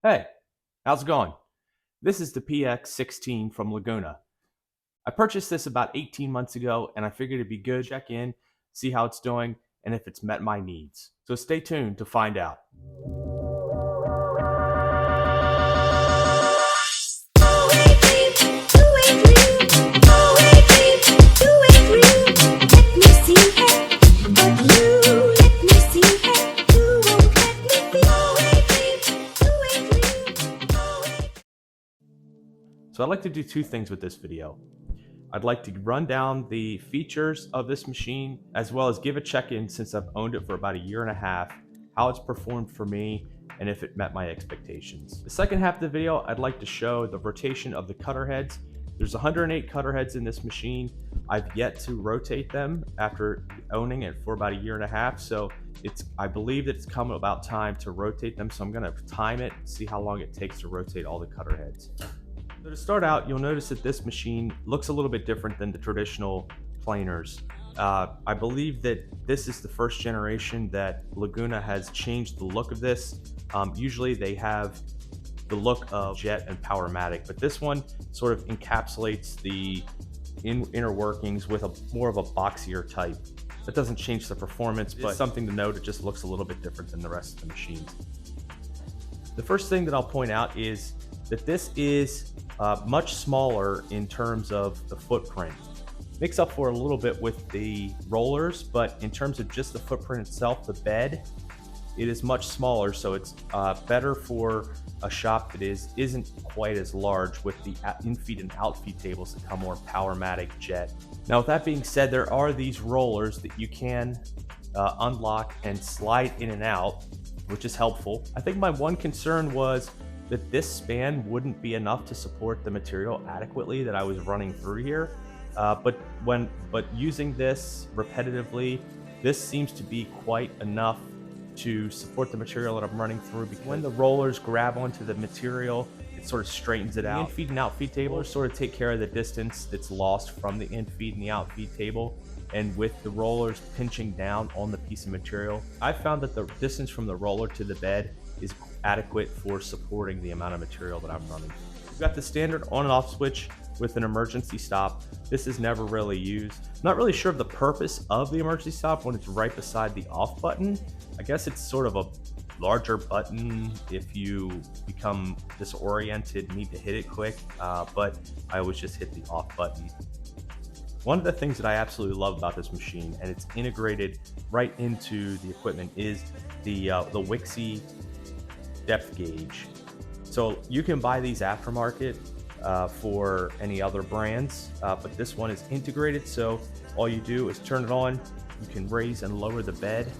Hey, how's it going? This is the PX16 from Laguna. I purchased this about 18 months ago and I figured it'd be good to check in, see how it's doing, and if it's met my needs. So stay tuned to find out. So I'd like to do two things with this video. I'd like to run down the features of this machine, as well as give a check-in since I've owned it for about a year and a half, how it's performed for me, and if it met my expectations. The second half of the video, I'd like to show the rotation of the cutter heads. There's 108 cutter heads in this machine. I've yet to rotate them after owning it for about a year and a half, so I believe that it's come about time to rotate them, so I'm gonna time it, see how long it takes to rotate all the cutter heads. So to start out, you'll notice that this machine looks a little bit different than the traditional planers. I believe that this is the first generation that Laguna has changed the look of this. Usually they have the look of Jet and Powermatic, but this one sort of encapsulates the inner workings with more of a boxier type. That doesn't change the performance, but something to note, it just looks a little bit different than the rest of the machines. The first thing that I'll point out is that this is much smaller in terms of the footprint. Makes up for a little bit with the rollers, but in terms of just the footprint itself, the bed, it is much smaller, so it's better for a shop that isn't quite as large with the in-feed and out-feed tables that come more Powermatic Jet. Now with that being said, there are these rollers that you can unlock and slide in and out, which is helpful. I think my one concern was that this span wouldn't be enough to support the material adequately that I was running through here. But using this repetitively, this seems to be quite enough to support the material that I'm running through, because when the rollers grab onto the material, it sort of straightens it out. The in-feed and out-feed tables sort of take care of the distance that's lost from the in-feed and the out-feed table. And with the rollers pinching down on the piece of material, I found that the distance from the roller to the bed is adequate for supporting the amount of material that I'm running. We've got the standard on and off switch with an emergency stop. This is never really used. I'm not really sure of the purpose of the emergency stop when it's right beside the off button. I guess it's sort of a larger button if you become disoriented, need to hit it quick, but I always just hit the off button. One of the things that I absolutely love about this machine, and it's integrated right into the equipment, is the Wixie depth gauge. So you can buy these aftermarket for any other brands, but this one is integrated, so all you do is turn it on. You can raise and lower the bed,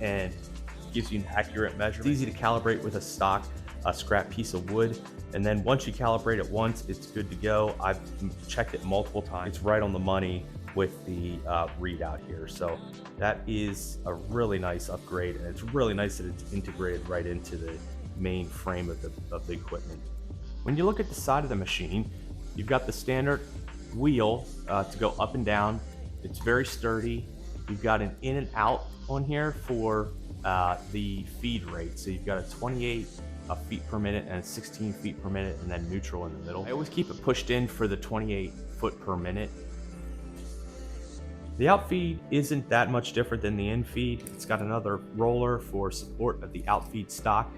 and it gives you an accurate measurement. It's easy to calibrate with a stock scrap piece of wood, and then once you calibrate it once, it's good to go. I've checked it multiple times. It's right on the money with the readout here, so that is a really nice upgrade, and it's really nice that it's integrated right into the main frame of the equipment. When you look at the side of the machine, you've got the standard wheel to go up and down. It's very sturdy. You've got an in and out on here for the feed rate. So you've got a 28 feet per minute and a 16 feet per minute, and then neutral in the middle. I always keep it pushed in for the 28 foot per minute. The outfeed isn't that much different than the infeed. It's got another roller for support of the outfeed stock,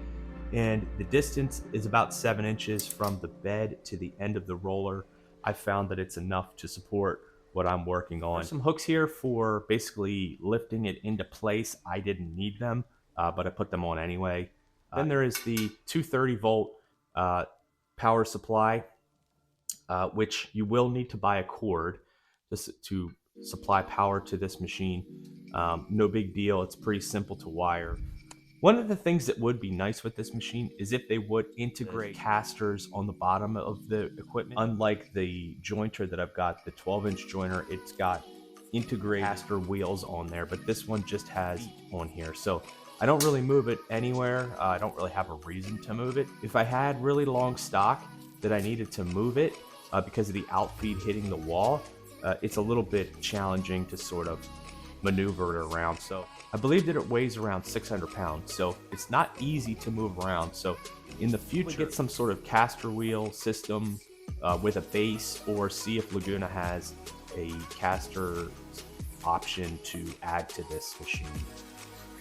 and the distance is about 7 inches from the bed to the end of the roller. I found that it's enough to support what I'm working on. There's some hooks here for basically lifting it into place. I didn't need them, but I put them on anyway. Then there is the 230 volt power supply, which you will need to buy a cord just to supply power to this machine. No big deal. It's pretty simple to wire. One of the things that would be nice with this machine is if they would integrate casters on the bottom of the equipment. Unlike the jointer that I've got, the 12-inch jointer, it's got integrated caster wheels on there, but this one just has on here. So I don't really move it anywhere. I don't really have a reason to move it. If I had really long stock that I needed to move it because of the outfeed hitting the wall, it's a little bit challenging to sort of maneuver it around. So I believe that it weighs around 600 pounds, so it's not easy to move around. So in the future, get some sort of caster wheel system with a base, or see if Laguna has a caster option to add to this machine.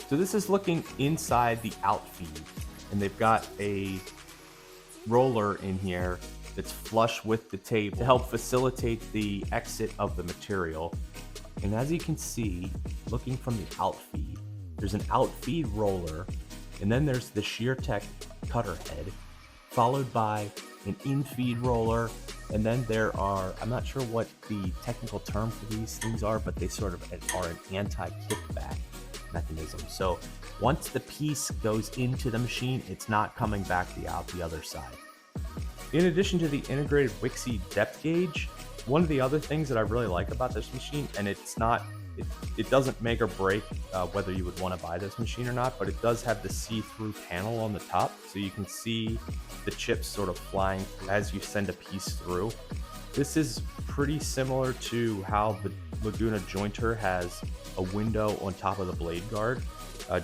So this is looking inside the outfeed, and they've got a roller in here that's flush with the table to help facilitate the exit of the material. And as you can see, looking from the outfeed, there's an outfeed roller, and then there's the ShearTech cutter head, followed by an infeed roller, and then there are, I'm not sure what the technical term for these things are, but they sort of are an anti-kickback mechanism. So once the piece goes into the machine, it's not coming back out the other side. In addition to the integrated Wixie depth gauge, one of the other things that I really like about this machine, and it doesn't make or break whether you would want to buy this machine or not, but it does have the see-through panel on the top, so you can see the chips sort of flying as you send a piece through. This is pretty similar to how the Laguna jointer has a window on top of the blade guard,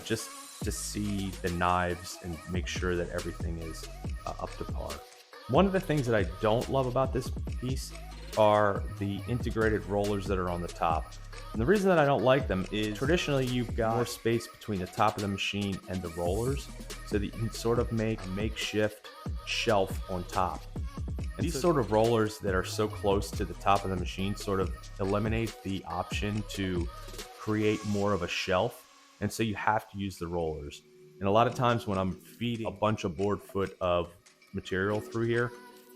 just to see the knives and make sure that everything is up to par. One of the things that I don't love about this piece are the integrated rollers that are on the top. And the reason that I don't like them is traditionally you've got more space between the top of the machine and the rollers, so that you can sort of make a makeshift shelf on top. And these sort of rollers that are so close to the top of the machine sort of eliminate the option to create more of a shelf, and so you have to use the rollers. And a lot of times when I'm feeding a bunch of board foot of material through here,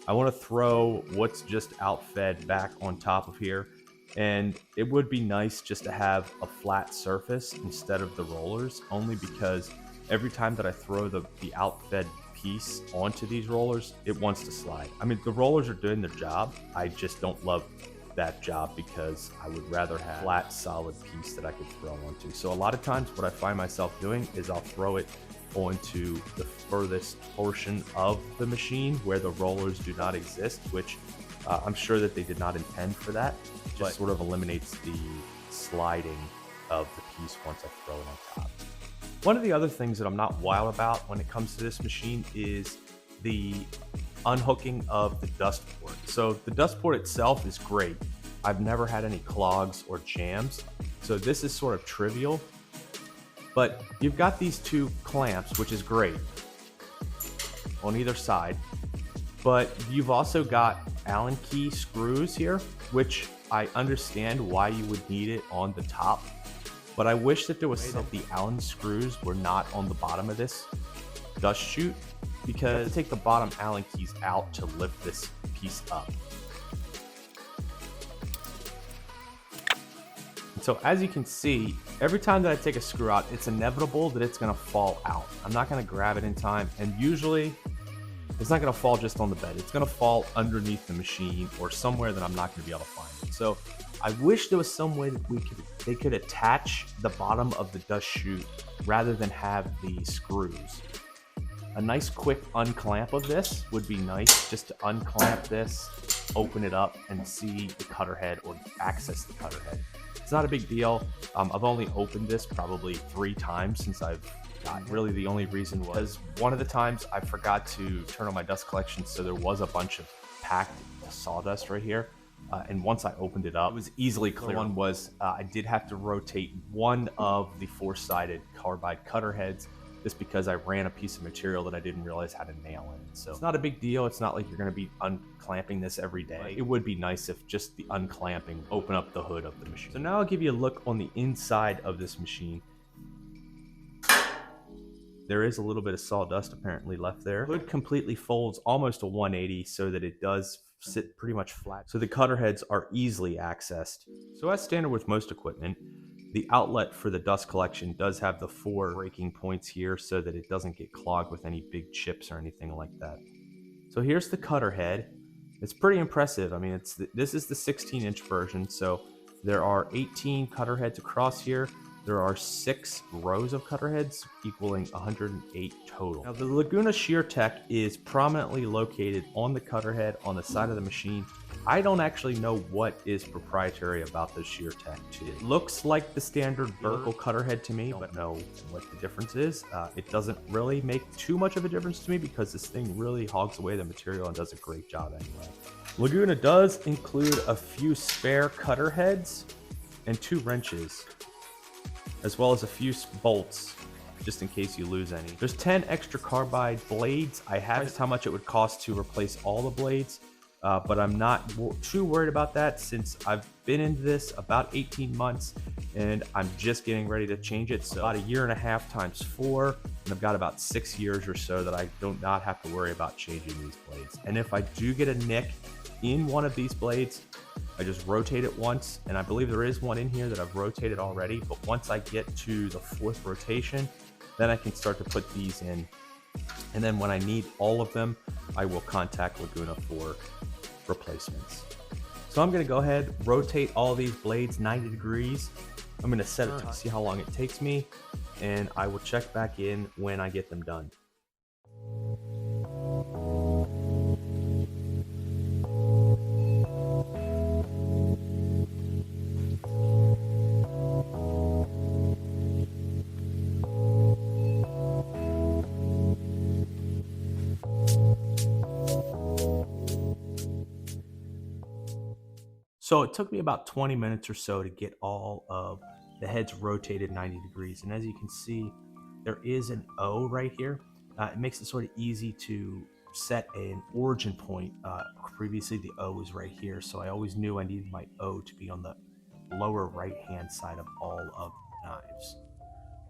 I want to throw what's just outfed back on top of here, and it would be nice just to have a flat surface instead of the rollers, only because every time that I throw the outfed piece onto these rollers, it wants to slide. I mean, the rollers are doing their job. I just don't love that job because I would rather have a flat, solid piece that I could throw onto. So a lot of times what I find myself doing is I'll throw it onto the furthest portion of the machine where the rollers do not exist, which I'm sure that they did not intend for that. It just sort of eliminates the sliding of the piece once I throw it on top. One of the other things that I'm not wild about when it comes to this machine is the unhooking of the dust port. So the dust port itself is great. I've never had any clogs or jams, so this is sort of trivial. But you've got these two clamps, which is great, on either side. But you've also got Allen key screws here, which I understand why you would need it on the top. But I wish that there was the Allen screws were not on the bottom of this dust chute, because you have to take the bottom Allen keys out to lift this piece up. So as you can see, every time that I take a screw out, it's inevitable that it's gonna fall out. I'm not gonna grab it in time, and usually it's not gonna fall just on the bed. It's gonna fall underneath the machine or somewhere that I'm not gonna be able to find it. So I wish there was some way that they could attach the bottom of the dust chute rather than have the screws. A nice quick unclamp of this would be nice, just to unclamp this, open it up, and see the cutter head or access the cutter head. It's not a big deal. I've only opened this probably 3 times since I've gotten it. Really the only reason was one of the times I forgot to turn on my dust collection, so there was a bunch of packed sawdust right here. And once I opened it up, it was easily clear. One was I did have to rotate one of the 4-sided carbide cutter heads, just because I ran a piece of material that I didn't realize had a nail in it. So it's not a big deal. It's not like you're going to be unclamping this every day. It would be nice if just the unclamping open up the hood of the machine. So now I'll give you a look on the inside of this machine. There is a little bit of sawdust apparently left there. The hood completely folds almost a 180 so that it does sit pretty much flat. So the cutter heads are easily accessed. So as standard with most equipment, the outlet for the dust collection does have the 4 breaking points here so that it doesn't get clogged with any big chips or anything like that. So here's the cutter head. It's pretty impressive. I mean, this is the 16-inch version, so there are 18 cutter heads across here. There are 6 rows of cutter heads, equaling 108 total. Now, the Laguna Shear Tech is prominently located on the cutter head on the side of the machine. I don't actually know what is proprietary about the Shear Tech. It looks like the standard vertical cutter head to me, but know what the difference is. It doesn't really make too much of a difference to me because this thing really hogs away the material and does a great job anyway. Laguna does include a few spare cutter heads and 2 wrenches, as well as a few bolts, just in case you lose any. There's 10 extra carbide blades. I have how much it would cost to replace all the blades, but I'm not too worried about that since I've been into this about 18 months and I'm just getting ready to change it. So about 1.5 years times 4, and I've got about 6 years or so that I do not have to worry about changing these blades. And if I do get a nick in one of these blades, I just rotate it once, and I believe there is one in here that I've rotated already, but once I get to the 4th rotation, then I can start to put these in. And then when I need all of them, I will contact Laguna for replacements. So I'm gonna go ahead, rotate all these blades 90 degrees. I'm gonna set it to see how long it takes me, and I will check back in when I get them done. So it took me about 20 minutes or so to get all of the heads rotated 90 degrees. And as you can see, there is an O right here. It makes it sort of easy to set an origin point. Previously, the O was right here, so I always knew I needed my O to be on the lower right-hand side of all of the knives.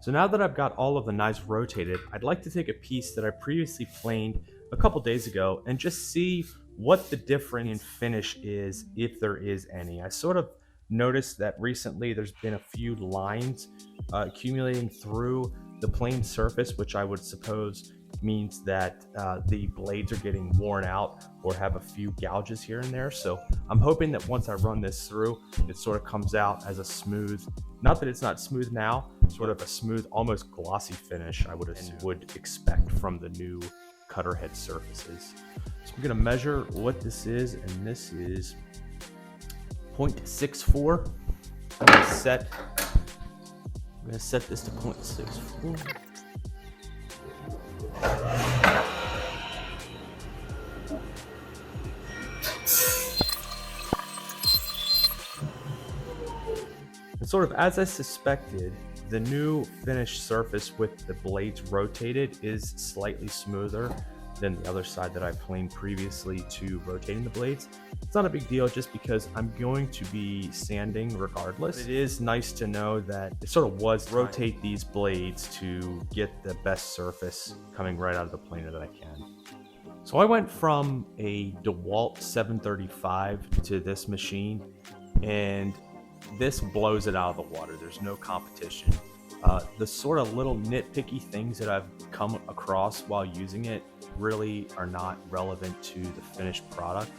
So now that I've got all of the knives rotated, I'd like to take a piece that I previously planed a couple days ago and just see what the difference in finish is, if there is any. I sort of noticed that recently there's been a few lines accumulating through the plane surface, which I would suppose means that the blades are getting worn out or have a few gouges here and there. So I'm hoping that once I run this through, it sort of comes out as a smooth, not that it's not smooth now, sort of a smooth, almost glossy finish I would expect from the new cutter head surfaces. So I'm gonna measure what this is, and this is 0.64. I'm gonna set this to 0.64. And sort of as I suspected, the new finished surface with the blades rotated is slightly smoother than the other side that I planed previously to rotating the blades. It's not a big deal just because I'm going to be sanding regardless. It is nice to know that it sort of was rotate these blades to get the best surface coming right out of the planer that I can. So I went from a DeWalt 735 to this machine, and this blows it out of the water. There's no competition. The sort of little nitpicky things that I've come across while using it really are not relevant to the finished product.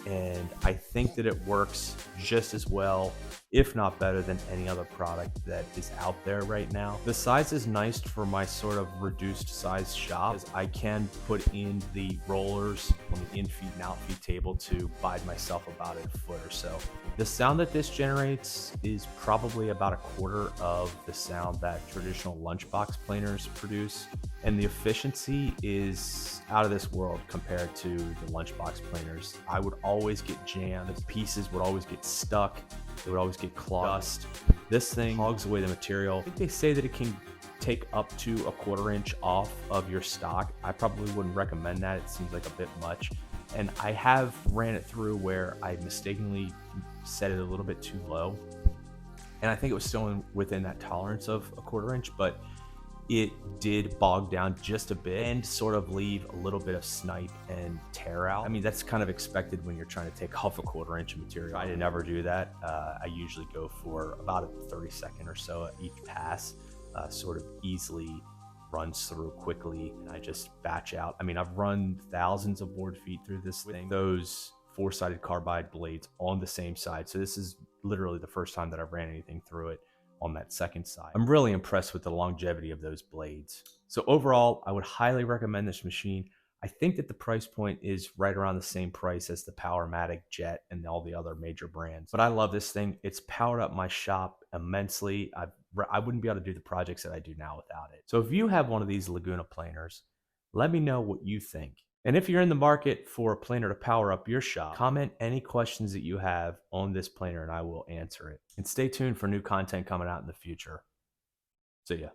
And I think that it works just as well, if not better, than any other product that is out there right now. The size is nice for my sort of reduced size shop, as I can put in the rollers on the in-feed and out-feed table to bide myself about a foot or so. The sound that this generates is probably about a quarter of the sound that traditional lunchbox planers produce, and the efficiency is out of this world compared to the lunchbox planers. I would always get jammed, the pieces would always get stuck, it would always get clogged. This thing hogs away the material. I think they say that it can take up to a 1/4 inch off of your stock. I probably wouldn't recommend that. It seems like a bit much. And I have ran it through where I mistakenly set it a little bit too low. And I think it was still within that tolerance of a 1/4 inch, but it did bog down just a bit and sort of leave a little bit of snipe and tear out. I mean, that's kind of expected when you're trying to take off a 1/4 inch of material. I didn't ever do that. I usually go for about a 30-second or so at each pass, sort of easily runs through quickly, and I just batch out. I mean, I've run thousands of board feet through this thing, those 4-sided carbide blades on the same side. So this is literally the first time that I've ran anything through it on that second side. I'm really impressed with the longevity of those blades. So overall, I would highly recommend this machine. I think that the price point is right around the same price as the Powermatic Jet and all the other major brands. But I love this thing. It's powered up my shop immensely. I wouldn't be able to do the projects that I do now without it. So if you have one of these Laguna planers, let me know what you think. And if you're in the market for a planer to power up your shop, comment any questions that you have on this planer and I will answer it. And stay tuned for new content coming out in the future. See ya.